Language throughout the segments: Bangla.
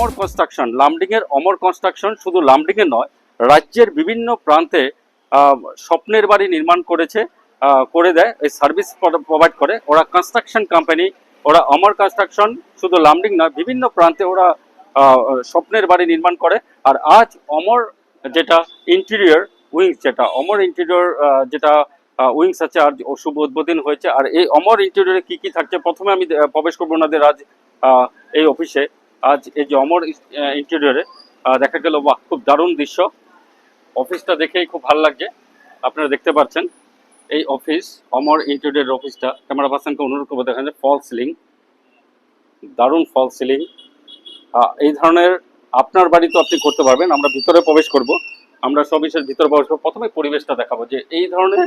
অমর কনস্ট্রাকশন, লামডিংয়ের অমর কনস্ট্রাকশন শুধু লামডিংয়ের নয়, রাজ্যের বিভিন্ন প্রান্তে স্বপ্নের বাড়ি নির্মাণ করেছে, করে দেয়, এই সার্ভিস প্রোভাইড করে। ওরা কনস্ট্রাকশন কোম্পানি, ওরা অমর কনস্ট্রাকশন শুধু লামডিং নয়, বিভিন্ন প্রান্তে ওরা স্বপ্নের বাড়ি নির্মাণ করে। আর আজ অমর যেটা ইন্টেরিয়র উইংস, যেটা অমর ইন্টেরিয়র যেটা উইংস আছে, আর শুভ উদ্বোধন হয়েছে। আর এই অমর ইন্টেরিয়রে কি কি থাকছে, প্রথমে আমি প্রবেশ করবো ওনাদের আজ এই অফিসে। আজ এই যে অমর ইন্টেরিয়রে দেখা গেল, বাহ, খুব দারুণ দৃশ্য। অফিসটা দেখেই খুব ভালো লাগছে। আপনারা দেখতে পাচ্ছেন এই অফিস, অমর ইন্টেরিয়র অফিসটা। ক্যামেরা পার্সনকে অনুরোধ করবো, দেখা যায় ফল সিলিং, দারুণ ফল সিলিং। এই ধরনের আপনার বাড়ি তো আপনি করতে পারবেন। আমরা ভিতরে প্রবেশ করব, আমরা সব বিষয়ের ভিতরে প্রবেশ করবো। প্রথমে পরিবেশটা দেখাবো যে এই ধরনের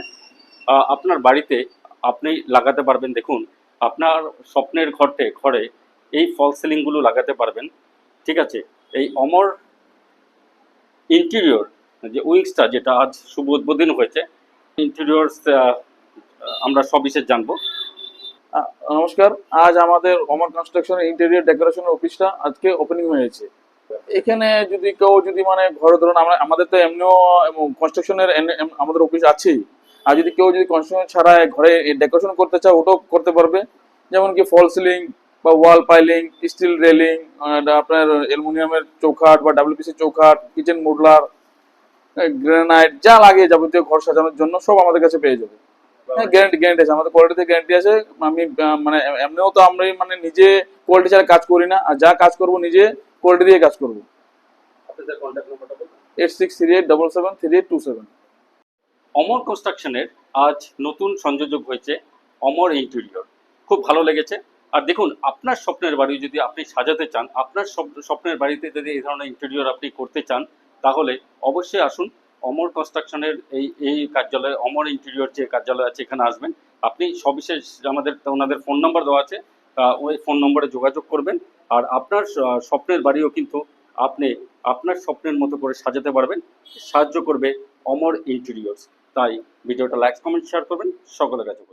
আপনার বাড়িতে আপনি লাগাতে পারবেন। দেখুন, আপনার স্বপ্নের ঘরে এই ফল সিলিংগুলো লাগাতে পারবেন। ঠিক আছে, এই অমর ইন্টেরিয়র যে উইংসটা, যেটা আজ শুভ উদ্বোধন হয়েছে, ইন্টেরিয়র্স আমরা সব বিষয়ে জানবো। নমস্কার, আজ আমাদের অমর কনস্ট্রাকশন ইন্টেরিয়র ডেকোরেশনের অফিসটা আজকে ওপেনিং হয়েছে। এখানে যদি কেউ যদি মানে ঘরে ধরুন, আমাদের তো এমনিও কনস্ট্রাকশনের আমাদের অফিস আছেই। আর যদি কেউ যদি কনস্ট্রাকশন ছাড়া ঘরে ডেকোরেশন করতে চায়, ওটাও করতে পারবে। যেমন কি ফল সিলিং বা ওয়াল পাইলিং, স্টিল রেলিং, আপনার অ্যালুমিনিয়ামের চৌখাট বা ডাব্লিউপিসি চৌখাট, কিচেন মডুলার, গ্রানাইট, যা লাগে যাবতীয় ঘর সাজানোর জন্য সব আমাদের কাছে পেয়ে যাবে। হ্যাঁ, গ্যারান্টি আছে, আমাদের কোয়ালিটিতে গ্যারান্টি আছে। আমি মানে এমনিও তো আমরা মানে নিজে কোয়ালিটি ছাড়া কাজ করি না, আর যা কাজ করব নিজে কোয়ালিটি দিয়ে কাজ করবো। 8638773827। অমর কনস্ট্রাকশনের আজ নতুন সংযোজক হয়েছে অমর ইন্টেরিয়র, খুব ভালো লেগেছে। আর দেখুন, আপনার স্বপ্নের বাড়ি যদি আপনি সাজাতে চান, আপনার স্বপ্নের বাড়িতে যদি এই ধরনের ইন্টেরিয়র আপনি করতে চান, তাহলে অবশ্যই আসুন অমর কনস্ট্রাকশনের এই কার্যালয়ে। অমর ইন্টেরিয়র যে কার্যালয় আছে, এখানে আসবেন। আপনি সবিশেষ ওনাদের ফোন নাম্বার দেওয়া আছে, ওই ফোন নম্বরে যোগাযোগ করবেন। আর আপনার স্বপ্নের বাড়িও কিন্তু আপনি আপনার স্বপ্নের মতো করে সাজাতে পারবেন। সাহায্য করবে অমর ইন্টেরিয়র্স। তাই ভিডিওটা লাইক, কমেন্ট, শেয়ার করবেন, সকলের কাছে।